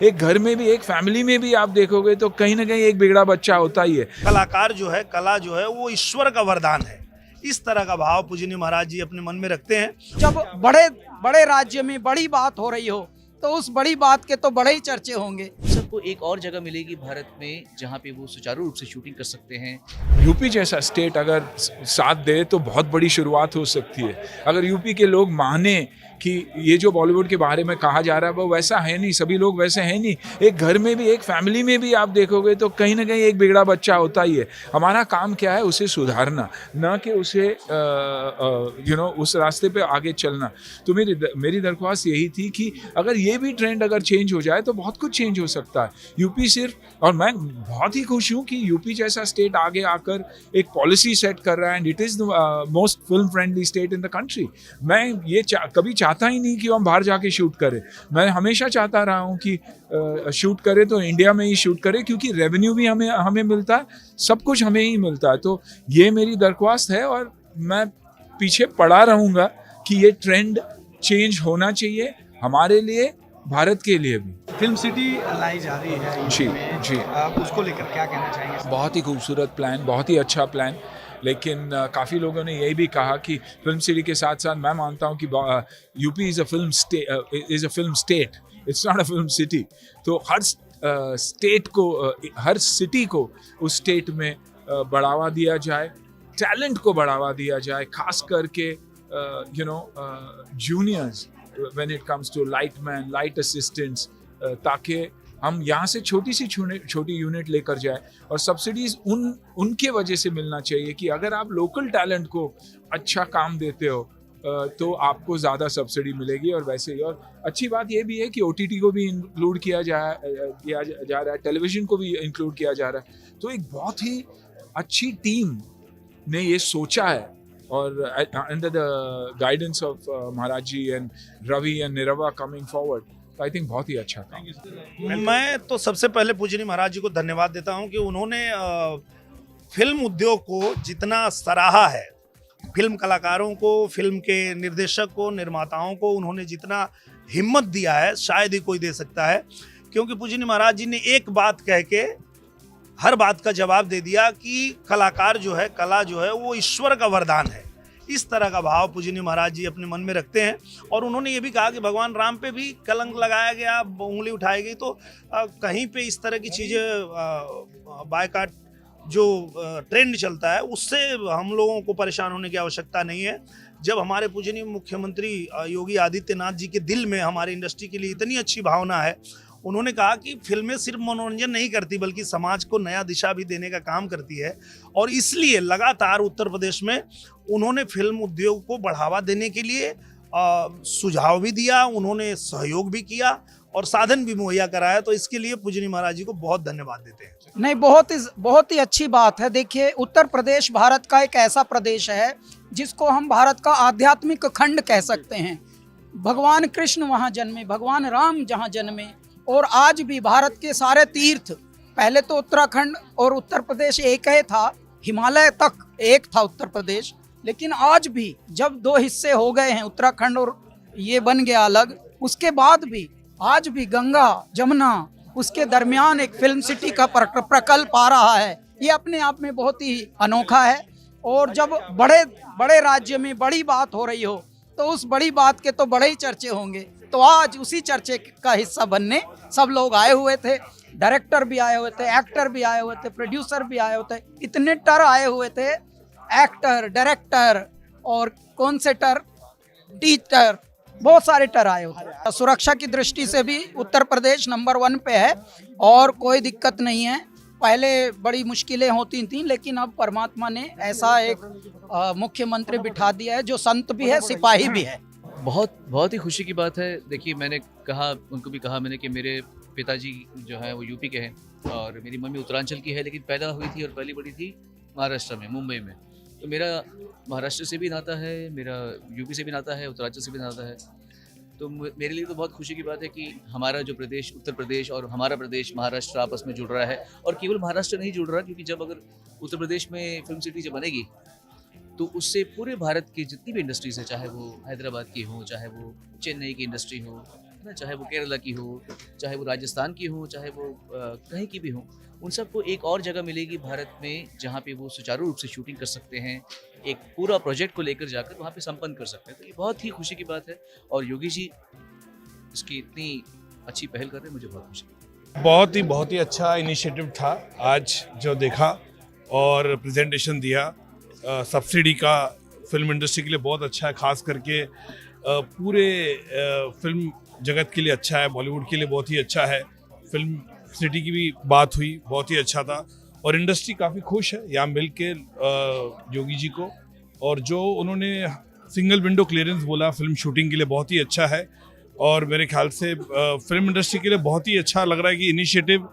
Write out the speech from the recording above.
एक घर में भी, एक फैमिली में भी आप देखोगे तो कहीं ना कहीं एक बिगड़ा बच्चा होता ही है। कलाकार जो है, कला जो है वो ईश्वर का वरदान है, इस तरह का भाव पूजनीय महाराज जी अपने मन में रखते हैं। जब बड़े बड़े राज्य में बड़ी बात हो रही हो तो उस बड़ी बात के तो बड़े ही चर्चे होंगे। सबको एक और जगह मिलेगी भारत में जहाँ पे वो सुचारू रूप से शूटिंग कर सकते हैं। यूपी जैसा स्टेट अगर साथ दे तो बहुत बड़ी शुरुआत हो सकती है। अगर यूपी के लोग माने कि ये जो बॉलीवुड के बारे में कहा जा रहा है वो वैसा है नहीं, सभी लोग वैसे हैं नहीं, एक घर में भी, एक फैमिली में भी आप देखोगे तो कहीं ना कहीं एक बिगड़ा बच्चा होता ही है। हमारा काम क्या है? उसे सुधारना, ना कि उसे उस रास्ते पे आगे चलना। तो मेरी दरख्वास्त यही थी कि अगर ये भी ट्रेंड अगर चेंज हो जाए तो बहुत कुछ चेंज हो सकता है। यूपी सिर्फ, और मैं बहुत ही खुश हूँ कि यूपी जैसा स्टेट आगे आकर एक पॉलिसी सेट कर रहा है and it is the most film friendly state in the country. मैं ये कभी चाहता ही नहीं कि हम बाहर जाके शूट करें। मैं हमेशा चाहता रहा हूँ कि शूट करें तो इंडिया में ही शूट करें, क्योंकि रेवेन्यू भी हमें मिलता है, सब कुछ हमें ही मिलता है। तो ये मेरी दरख्वास्त है और मैं पीछे पड़ा रहूँगा कि ये ट्रेंड चेंज होना चाहिए हमारे लिए, भारत के लिए भी। फिल्म सिटी लाई जा रही है जी जी, आप उसको लेकर क्या कहना चाहेंगे? बहुत ही खूबसूरत प्लान, बहुत ही अच्छा प्लान। लेकिन काफ़ी लोगों ने यही भी कहा कि फिल्म सिटी के साथ साथ मैं मानता हूँ कि UP is a film state, it's not a film city. तो हर स्टेट को, हर सिटी को उस स्टेट में बढ़ावा दिया जाए, टैलेंट को बढ़ावा दिया जाए, खास करके juniors when it comes to lightman, light assistants, ताकि हम यहाँ से छोटी यूनिट लेकर जाए। और सब्सिडीज उनके वजह से मिलना चाहिए कि अगर आप लोकल टैलेंट को अच्छा काम देते हो तो आपको ज़्यादा सब्सिडी मिलेगी। और वैसे ही, और अच्छी बात ये भी है कि OTT को भी इंक्लूड किया जा रहा है, टेलीविज़न को भी इंक्लूड किया जा रहा है। तो एक बहुत ही अच्छी टीम ने ये सोचा है, और under the guidance of Maharaj ji and Ravi and Nirva coming forward, I think बहुत ही अच्छा काम। मैं तो सबसे पहले पूजनीय महाराज जी को धन्यवाद देता हूं कि उन्होंने फिल्म उद्योग को जितना सराहा है, फिल्म कलाकारों को, फिल्म के निर्देशक को, निर्माताओं को उन्होंने जितना हिम्मत दिया है शायद ही कोई दे सकता है। क्योंकि पूजनीय महाराज जी ने एक बात कह के हर बात का जवाब दे दिया कि कलाकार जो है, कला जो है वो ईश्वर का वरदान है। इस तरह का भाव पूजनीय महाराज जी अपने मन में रखते हैं। और उन्होंने ये भी कहा कि भगवान राम पे भी कलंक लगाया गया, उंगली उठाई गई, तो कहीं पे इस तरह की चीज़ें बायकाट जो ट्रेंड चलता है उससे हम लोगों को परेशान होने की आवश्यकता नहीं है। जब हमारे पूजनीय मुख्यमंत्री योगी आदित्यनाथ जी के दिल में हमारी इंडस्ट्री के लिए इतनी अच्छी भावना है, उन्होंने कहा कि फिल्में सिर्फ मनोरंजन नहीं करती बल्कि समाज को नया दिशा भी देने का काम करती है। और इसलिए लगातार उत्तर प्रदेश में उन्होंने फिल्म उद्योग को बढ़ावा देने के लिए सुझाव भी दिया, उन्होंने सहयोग भी किया और साधन भी मुहैया कराया। तो इसके लिए पूजनीय महाराज जी को बहुत धन्यवाद देते हैं। नहीं, बहुत ही अच्छी बात है। देखिए, उत्तर प्रदेश भारत का एक ऐसा प्रदेश है जिसको हम भारत का आध्यात्मिक खंड कह सकते हैं। भगवान कृष्ण वहाँ जन्मे, भगवान राम जहाँ जन्मे, और आज भी भारत के सारे तीर्थ, पहले तो उत्तराखंड और उत्तर प्रदेश एक ही था, हिमालय तक एक था उत्तर प्रदेश, लेकिन आज भी जब दो हिस्से हो गए हैं, उत्तराखंड और ये बन गया अलग, उसके बाद भी आज भी गंगा जमुना उसके दरमियान एक फिल्म सिटी का प्रकल्प आ रहा है। ये अपने आप में बहुत ही अनोखा है। और जब बड़े बड़े राज्य में बड़ी बात हो रही हो तो उस बड़ी बात के तो बड़े ही चर्चे होंगे। तो आज उसी चर्चे का हिस्सा बनने सब लोग आए हुए थे, डायरेक्टर भी आए हुए थे, एक्टर भी आए हुए थे, प्रोड्यूसर भी आए हुए थे, इतने टर आए हुए थे, एक्टर, डायरेक्टर और कौन से टर, टीचर, बहुत सारे टर आए हुए थे। सुरक्षा की दृष्टि से भी उत्तर प्रदेश नंबर 1 पे है और कोई दिक्कत नहीं है। पहले बड़ी मुश्किलें होती थीं, लेकिन अब परमात्मा ने ऐसा एक मुख्यमंत्री बिठा दिया है जो संत भी है, सिपाही भी है। बहुत ही खुशी की बात है। देखिए, मैंने कहा, उनको भी कहा मैंने कि मेरे पिताजी जो है वो यूपी के हैं और मेरी मम्मी उत्तरांचल की है, लेकिन पैदा हुई थी और पली बड़ी थी महाराष्ट्र में, मुंबई में। तो मेरा महाराष्ट्र से भी नाता है, मेरा यूपी से भी नाता है, उत्तरांचल से भी नाता है। तो मेरे लिए तो बहुत खुशी की बात है कि हमारा जो प्रदेश, उत्तर प्रदेश और हमारा प्रदेश महाराष्ट्र आपस में जुड़ रहा है। और केवल महाराष्ट्र नहीं जुड़ रहा, क्योंकि जब अगर उत्तर प्रदेश में फिल्म सिटी जब बनेगी तो उससे पूरे भारत की जितनी भी इंडस्ट्रीज है, चाहे वो हैदराबाद की हो, चाहे वो चेन्नई की इंडस्ट्री हो, है ना, चाहे वो केरला की हो, चाहे वो राजस्थान की हो, चाहे वो कहीं की भी हो, उन सबको एक और जगह मिलेगी भारत में जहाँ पे वो सुचारू रूप से शूटिंग कर सकते हैं, एक पूरा प्रोजेक्ट को लेकर जाकर वहाँ पे संपन्न कर सकते हैं। तो ये बहुत ही खुशी की बात है और योगी जी इसकी इतनी अच्छी पहल कर रहे हैं, मुझे बहुत खुशी है। बहुत ही अच्छा इनिशिएटिव था आज जो देखा और प्रेजेंटेशन दिया। सब्सिडी का फिल्म इंडस्ट्री के लिए बहुत अच्छा है, खास करके पूरे फिल्म जगत के लिए अच्छा है, बॉलीवुड के लिए बहुत ही अच्छा है। फिल्म सिटी की भी बात हुई, बहुत ही अच्छा था और इंडस्ट्री काफ़ी खुश है यहाँ मिल के योगी जी को। और जो उन्होंने सिंगल विंडो क्लियरेंस बोला फिल्म शूटिंग के लिए, बहुत ही अच्छा है और मेरे ख्याल से फिल्म इंडस्ट्री के लिए बहुत ही अच्छा लग रहा है कि इनिशिएटिव